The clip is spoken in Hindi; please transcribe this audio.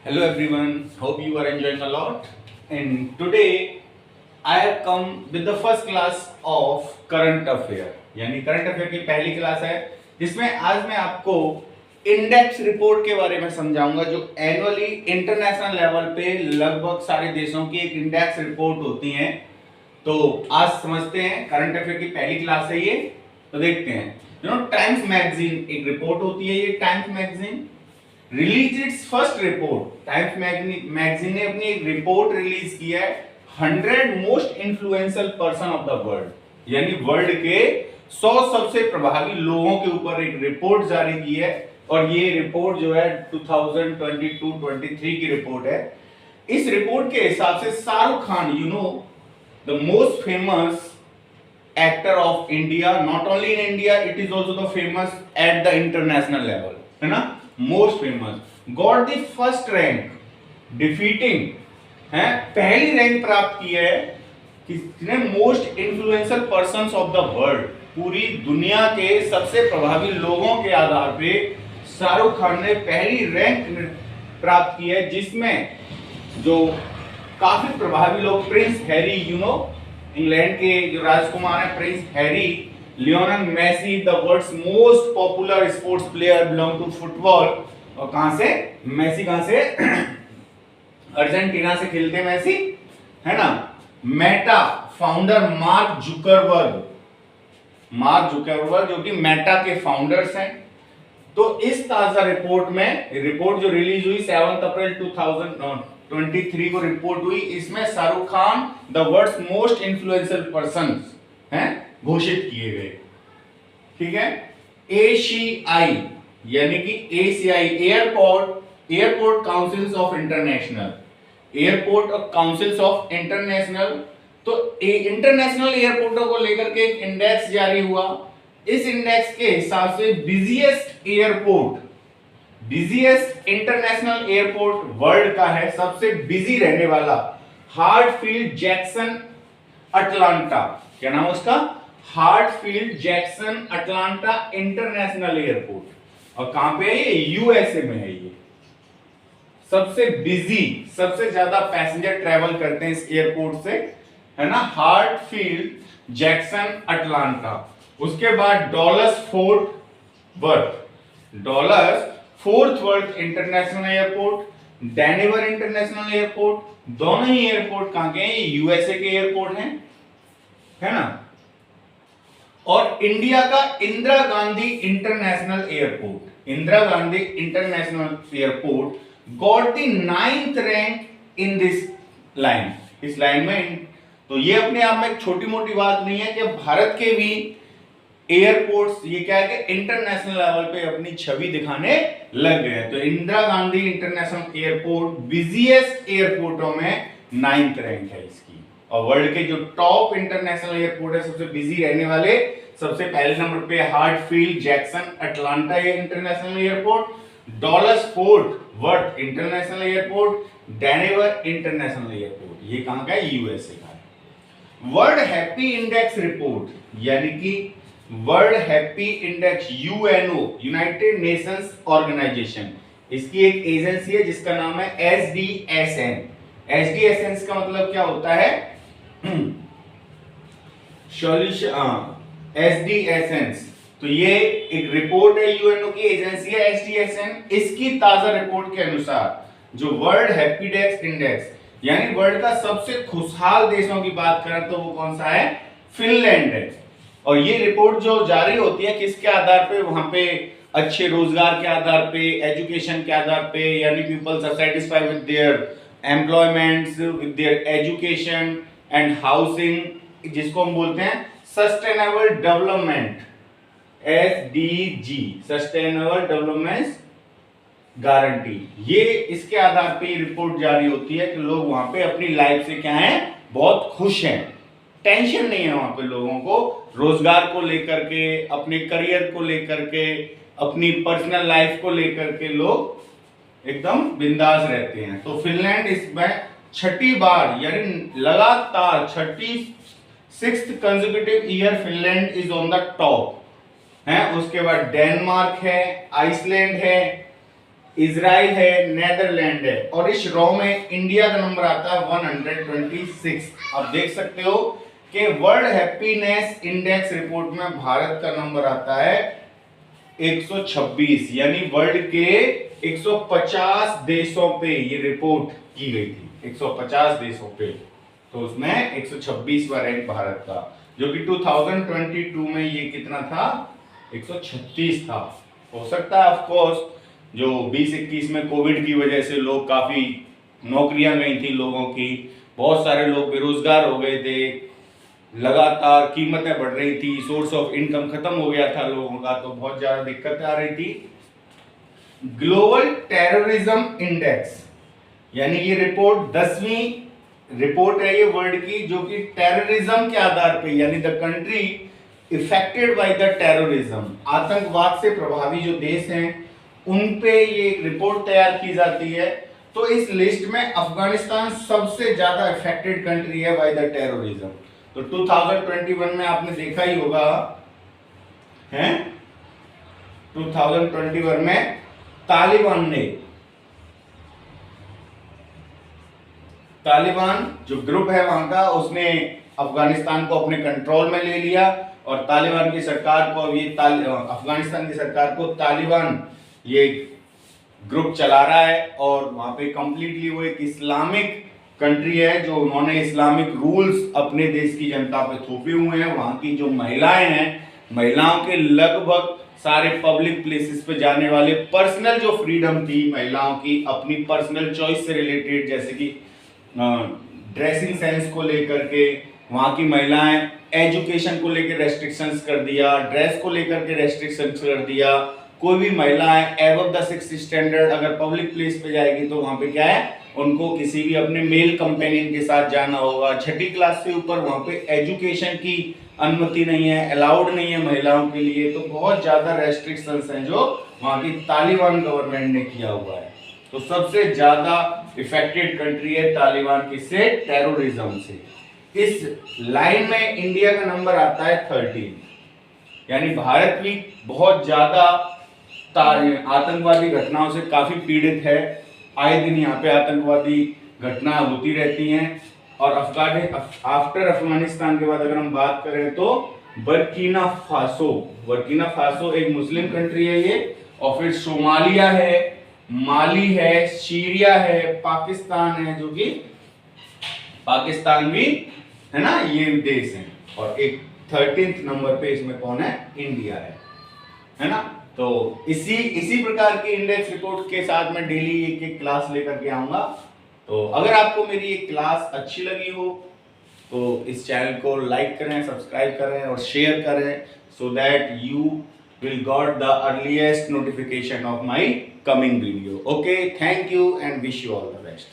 Hello everyone, hope you are enjoying a lot. And today I have come with the first class of current affair. यानी करंट अफेयर की पहली क्लास है जिसमें आज मैं आपको इंडेक्स रिपोर्ट के बारे में समझाऊंगा जो एनुअली इंटरनेशनल लेवल पे लगभग सारे देशों की एक इंडेक्स रिपोर्ट होती है। तो आज समझते हैं, करंट अफेयर की पहली क्लास है ये, तो देखते हैं। टाइम्स मैगजीन एक रिपोर्ट होती है, ये times magazine release it's first report. Times magazine ने अपनी एक रिपोर्ट रिलीज किया है 100 most influential person of the world, यानी वर्ल्ड के 100 सबसे प्रभावी लोगों के ऊपर एक रिपोर्ट जारी की है। और ये रिपोर्ट जो है 2022-23 की रिपोर्ट है। इस रिपोर्ट के हिसाब से Shahrukh Khan, the most famous actor of India, not only in India, it is also the famous at the international level, है ना, most famous, got the first rank defeating, है, पहली रैंक प्राप्त की है किसने, most influential persons of the world, पूरी दुनिया के सबसे प्रभावी लोगों के आधार पे शाहरुख खान ने पहली रैंक प्राप्त की है, जिसमें जो काफी प्रभावी लोग, प्रिंस हैरी, इंग्लैंड के जो राजकुमार हैं Prince Harry, Lionel Messi, the world's most popular sports player, belong to football, और कहां से, मेसी कहां से अर्जेंटीना से खेलते हैं मेसी, है ना। मेटा फाउंडर मार्क जुकरबर्ग जो कि मेटा के फाउंडर्स हैं। तो इस ताजा रिपोर्ट में, रिपोर्ट जो रिलीज हुई 7 अप्रैल 2023 को रिपोर्ट हुई, इसमें Shahrukh Khan the world's most influential person हैं घोषित किए गए। ठीक है। एसीआई यानी कि ACI airport councils of international, airport councils of international, तो इंटरनेशनल एयरपोर्टों को लेकर के एक इंडेक्स जारी हुआ। इस इंडेक्स के हिसाब से बिजिएस्ट इंटरनेशनल एयरपोर्ट वर्ल्ड का है, सबसे बिजी रहने वाला, हार्टफील्ड जैक्सन अटलांटा, क्या नाम है उसका, हार्टफील्ड जैक्सन अटलांटा इंटरनेशनल एयरपोर्ट। और कहां पे है ये, यूएसए में है ये। सबसे बिजी, सबसे ज्यादा पैसेंजर ट्रेवल करते हैं इस एयरपोर्ट से, है ना, हार्टफील्ड जैक्सन अटलांटा। उसके बाद dollars fourth worth international airport, Denver international airport, दोनों ही एयरपोर्ट कहां के हैं, यूएसए के एयरपोर्ट हैं, है ना। और इंडिया का Indira Gandhi international airport got the 9th rank in this line, इस लाइन में। तो ये अपने आप में एक छोटी मोटी बात नहीं है कि भारत के भी एयरपोर्ट्स, ये क्या है कि इंटरनेशनल लेवल पे अपनी छवि दिखाने लग गए हैं। तो Indira Gandhi international airport busiest एयरपोर्टों में 9th रैंक है इसकी। और वर्ल्ड के जो टॉप इंटरनेशनल एयरपोर्ट है, सबसे बिजी रहने वाले, सबसे पहले नंबर पे Hartsfield Jackson Atlanta international airport, Dallas Fort Worth international airport, Denver international airport, ये कहां का है, यूएसए का है। वर्ल्ड हैप्पी इंडेक्स रिपोर्ट, यानी कि world happy index, UNO, United Nations organization, इसकी एक एजेंसी है जिसका नाम है एसडीएसएन। एसडीएसएन का मतलब क्या होता है, एसडीएसएन, तो ये एक रिपोर्ट है, यूएनओ की एजेंसी है एसडीएसएन। इसकी ताजा रिपोर्ट के अनुसार जो वर्ल्ड हैप्पीडेक्स इंडेक्स, यानी वर्ल्ड का सबसे खुशहाल देशों की बात करें तो वो कौन सा है, फिनलैंड है। और ये रिपोर्ट जो जारी होती है किसके आधार पे, वहां पे अच्छे रोजगार के आधार पे, एजुकेशन के आधार पे, यानी peoples are satisfied with their employments, with their education and housing, जिसको हम बोलते हैं sustainable development, SDG, sustainable development guarantee. ये इसके आधार पे रिपोर्ट जारी होती है कि लोग वहां पे अपनी लाइफ से क्या है, बहुत खुश हैं, टेंशन नहीं है वहां पे लोगों को, रोजगार को लेकर के, अपने करियर को लेकर के, अपनी पर्सनल लाइफ को लेकर के लोग एकदम बिंदास रहते हैं। तो फिनलैंड इसमें छठी बार, यानी लगातार 36th consecutive year Finland is on the top है। उसके बाद डेनमार्क है, आइसलैंड है, इजराइल है, नेदरलैंड है, और इस रो में इंडिया का नंबर आता है 126। आप देख सकते हो कि वर्ल्ड हैप्पीनेस इंडेक्स रिपोर्ट में भारत का नंबर आता है 126, यानी वर्ल्ड के 150 देशों पे ये रिपोर्ट की गई थी, 150 देशों पे, तो उसमें 126वां रैंक भारत का, जो कि 2022 में ये कितना था, 136 था। हो सकता है ऑफ कोर्स जो 2021 में कोविड की वजह से लोग काफी नौकरियां गई थी लोगों की, बहुत सारे लोग बेरोजगार हो गए थे, लगातार कीमतें बढ़ रही थी, सोर्स ऑफ इनकम खत्म हो गया था लोगों का, तो बहुत ज्यादा दिक्कतें आ रही थी। ग्लोबल टेररिज्म इंडेक्स, यानी ये रिपोर्ट 10वीं रिपोर्ट है ये वर्ल्ड की, जो कि टेररिज्म के आधार पे, यानी the country affected by the terrorism, आतंकवाद से प्रभावी जो देश हैं उन पे ये रिपोर्ट तैयार की जाती है। तो इस लिस्ट में अफगानिस्तान सबसे ज्यादा इफेक्टेड कंट्री है बाय द टेररिज्म। तो 2021 में आपने देखा ही होगा, हैं 2021 में तालिबान जो ग्रुप है वहां का, उसने अफगानिस्तान को अपने कंट्रोल में ले लिया, और तालिबान की सरकार को अब ये अफगानिस्तान की सरकार को तालिबान ये ग्रुप चला रहा है, और वहां पे कंप्लीटली वो एक इस्लामिक कंट्री है, जो उन्होंने इस्लामिक रूल्स अपने देश की जनता पे थोपे हुए हैं। वहां की जो महिलाएं हैं, महिलाओं के लगभग सारे पब्लिक प्लेसेस पे जाने वाले पर्सनल जो फ्रीडम थी महिलाओं की अपनी पर्सनल चॉइस से रिलेटेड, जैसे कि ड्रेसिंग सेंस को लेकर के, वहां की महिलाएं एजुकेशन को लेकर रेस्ट्रिक्शंस कर दिया, ड्रेस को लेकर के रेस्ट्रिक्शंस कर दिया, कोई भी महिलाएं एबव द 6th स्टैंडर्ड अगर पब्लिक प्लेस पे जाएगी तो वहां पे क्या है, उनको किसी भी अपने मेल कंपेनियन के साथ जाना होगा। 6ठी क्लास से ऊपर वहां पे एजुकेशन की अनुमति नहीं है, अलाउड नहीं है महिलाओं के लिए। तो बहुत ज्यादा रेस्ट्रिक्शंस हैं जो वहां की तालिबान गवर्नमेंट ने किया हुआ है। तो सबसे ज्यादा इफेक्टेड कंट्री है तालिबान किससे, टेररिज्म से। इस लाइन में इंडिया का नंबर आता है 13, यानी भारत भी बहुत ज्यादा आतंकवादी घटनाओं से काफी पीड़ित है। आए दिन यहाँ पे आतंकवादी घटना होती रहती हैं। और आफ्टर अफगानिस्तान के बाद अगर हम बात करें तो बर्किना फासो एक मुस्लिम कंट्री है ये, और फिर सोमालिया है, माली है, सीरिया है, पाकिस्तान है, जो कि पाकिस्तान भी है ना, ये देश हैं। और एक 13th नंबर पे इसमें कौन है, इंडिया है ना। तो इसी प्रकार के इंडेक्स रिपोर्ट के साथ मैं डेली एक क्लास लेकर के आऊंगा। तो अगर आपको मेरी ये क्लास अच्छी लगी हो तो इस चैनल को लाइक करें, सब्सक्राइब करें और शेयर करें, so that you will got the earliest notification of my coming video. Okay, thank you and wish you all the best.